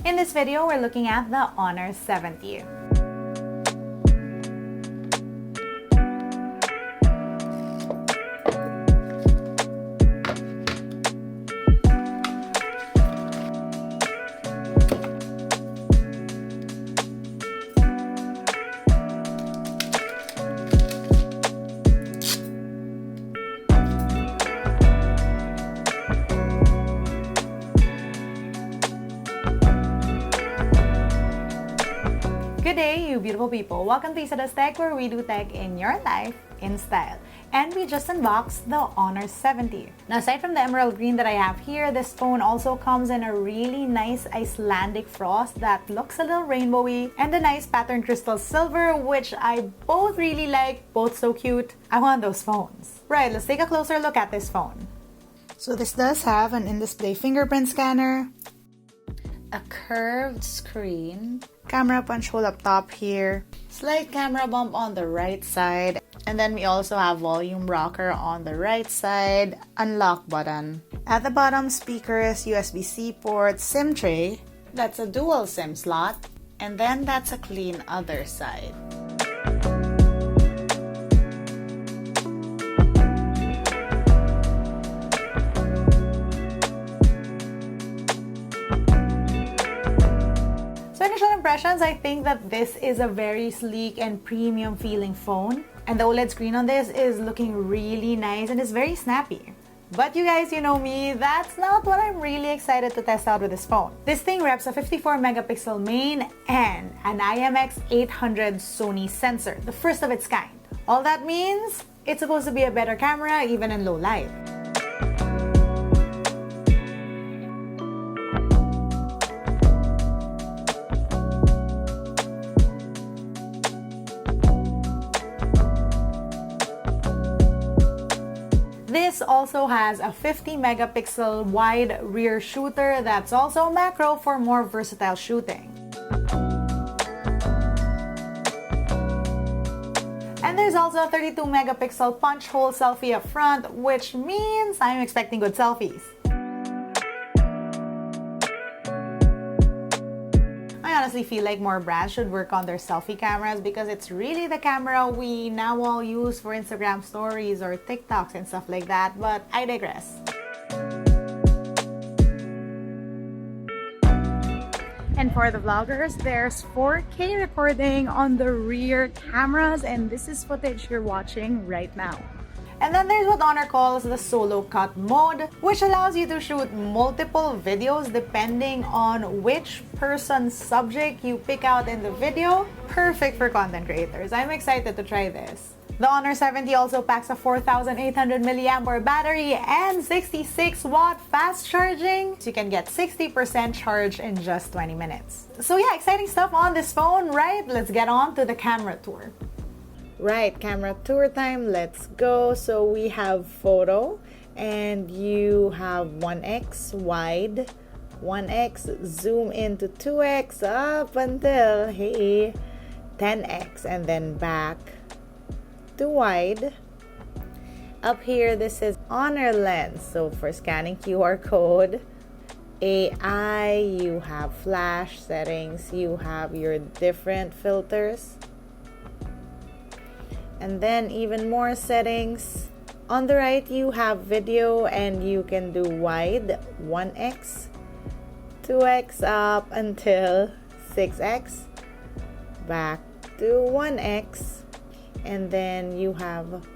In this video, we're looking at the Honor 70. Good day, you beautiful people. Welcome to LAZADA's Tech, where we do tech in your life in style. And we just unboxed the Honor 70. Now, aside from the emerald green that I have here, this phone also comes in a really nice Icelandic frost that looks a little rainbowy, and a nice patterned crystal silver, which I both really like, both so cute. I want those phones. Right, let's take a closer look at this phone. So this does have an in-display fingerprint scanner, a curved screen, camera punch hole up top here, slight camera bump on the right side, and then we also have volume rocker on the right side, unlock button. At the bottom, speakers, USB-C port, SIM tray, that's a dual SIM slot, and then that's a clean other side. So initial impressions, I think that this is a very sleek and premium feeling phone. And the OLED screen on this is looking really nice and is very snappy. But you guys, you know me, that's not what I'm really excited to test out with this phone. This thing reps a 54 megapixel main and an IMX800 Sony sensor, the first of its kind. All that means, it's supposed to be a better camera even in low light. This also has a 50 megapixel wide rear shooter that's also macro for more versatile shooting. And there's also a 32 megapixel punch hole selfie up front, which means I'm expecting good selfies. I honestly feel like more brands should work on their selfie cameras because it's really the camera we now all use for Instagram stories or TikToks and stuff like that, but I digress. And for the vloggers, there's 4K recording on the rear cameras, and this is footage you're watching right now. And then there's what Honor calls the solo cut mode, which allows you to shoot multiple videos depending on which person's subject you pick out in the video. Perfect for content creators. I'm excited to try this. The Honor 70 also packs a 4,800 milliampere battery and 66-watt fast charging, so you can get 60% charge in just 20 minutes. So yeah, exciting stuff on this phone, right? Let's get on to the camera tour. Right, camera tour time, let's go. So we have photo, and you have 1x wide, 1x zoom into 2x up until, hey, 10x, and then back to wide. Up here, this is Honor lens, so for scanning QR code. AI, you have flash settings, you have your different filters, and then even more settings. On the right, you have video, and you can do wide 1x, 2x up until 6x, back to 1x, and then you have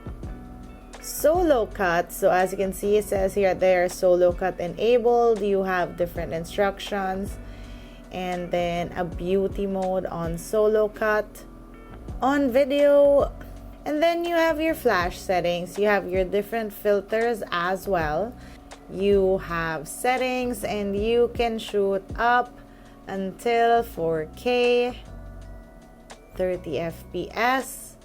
solo cut. So as you can see, it says here there solo cut enabled. You have different instructions, and then a beauty mode on solo cut, on video. And then you have your flash settings, you have your different filters as well. You have settings, and you can shoot up until 4K, 30 FPS.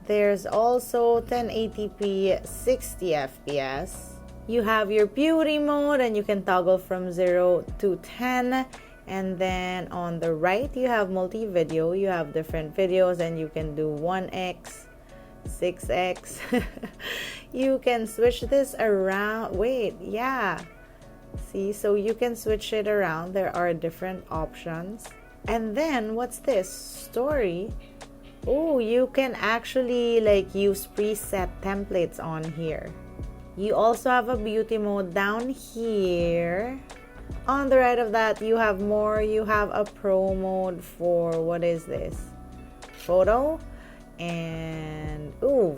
There's also 1080p, 60 FPS. You have your beauty mode, and you can toggle from 0 to 10. And then on the right, you have multi-video. You have different videos, and you can do 1x, 6x. You can switch this around. Wait, yeah, See, so you can switch it around. There are different options. And then what's this? Story. Oh, you can actually like use preset templates on here. You also have a beauty mode down here. On the right of that, you have more. You have a pro mode for, what is this? Photo and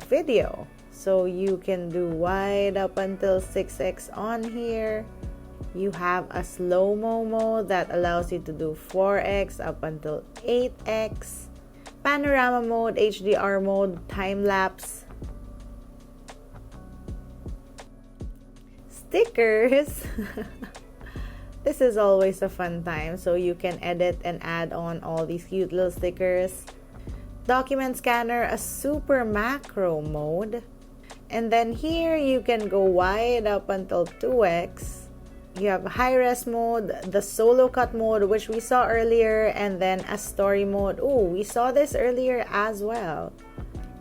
video. So you can do wide up until 6x on here. You have a slow-mo mode that allows you to do 4x up until 8x. Panorama mode, HDR mode, time-lapse. Stickers. This is always a fun time, so you can edit and add on all these cute little stickers. Document scanner, a super macro mode. And then here you can go wide up until 2x. You have high-res mode, the solo cut mode, which we saw earlier, and then a story mode. Oh, we saw this earlier as well.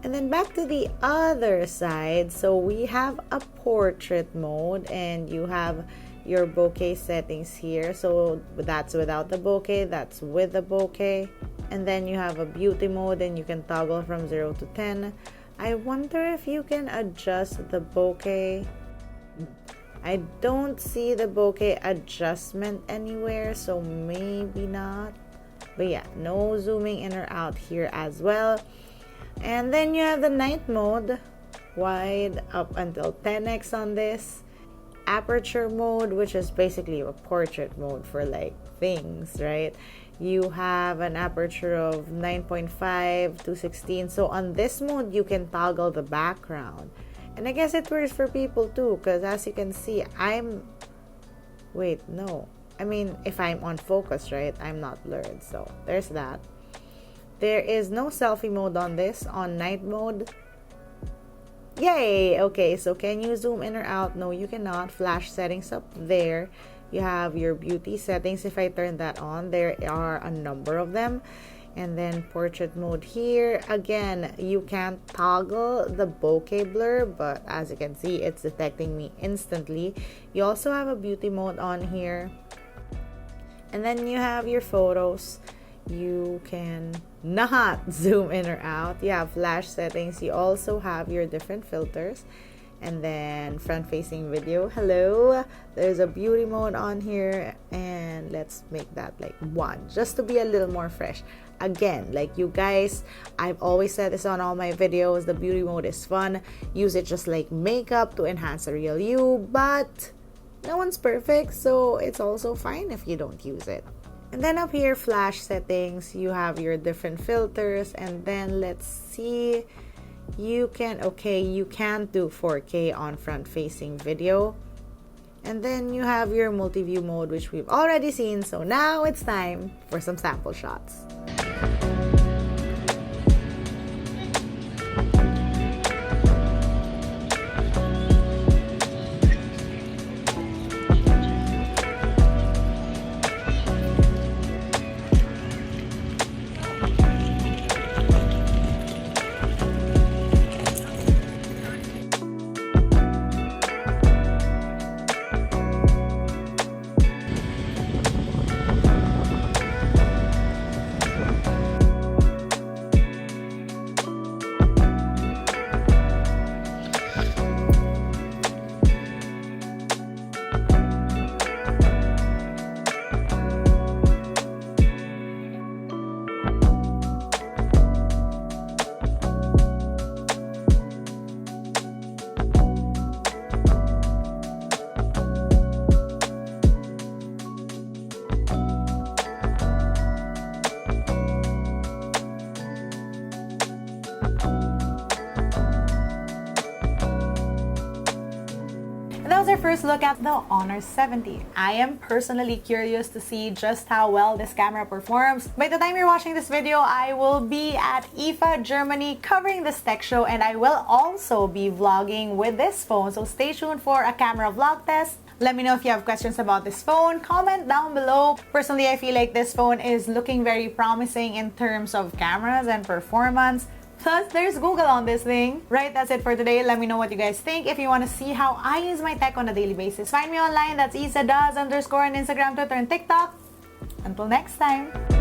And then back to the other side. So we have a portrait mode, and you have your bokeh settings here. So that's without the bokeh, that's with the bokeh. And then you have a beauty mode, and you can toggle from 0 to 10. I wonder if you can adjust the bokeh. I don't see the bokeh adjustment anywhere, so maybe not. But yeah, no zooming in or out here as well. And then you have the night mode, wide up until 10x on this. Aperture mode, which is basically a portrait mode for like things, right? You have an aperture of 9.5 to 16. So on this mode, you can toggle the background. And I guess it works for people too, because as you can see, wait, no. I mean, if I'm on focus, right, I'm not blurred. So there's that. There is no selfie mode on this, on night mode. Yay! Okay, so can you zoom in or out? No, you cannot. Flash settings up there. You have your beauty settings. If I turn that on, there are a number of them. And then portrait mode here. Again, you can't toggle the bokeh blur, but as you can see, it's detecting me instantly. You also have a beauty mode on here. And then you have your photos. You can not zoom in or out. You have flash settings. You also have your different filters. And then front-facing video. Hello. There's a beauty mode on here. And let's make that like 1, just to be a little more fresh. Again, like you guys, I've always said this on all my videos, the beauty mode is fun. Use it just like makeup to enhance the real you, but no one's perfect, so it's also fine if you don't use it. And then up here, flash settings, you have your different filters, and then let's see, you can't do 4K on front-facing video. And then you have your multi-view mode, which we've already seen, so now it's time for some sample shots. That was our first look at the Honor 70. I am personally curious to see just how well this camera performs. By the time you're watching this video, I will be at IFA, Germany, covering this tech show, and I will also be vlogging with this phone, so stay tuned for a camera vlog test. Let me know if you have questions about this phone. Comment down below. Personally, I feel like this phone is looking very promising in terms of cameras and performance. Plus, there's Google on this thing. Right, that's it for today. Let me know what you guys think. If you want to see how I use my tech on a daily basis, find me online. That's LAZADA _ on Instagram, Twitter, and TikTok. Until next time.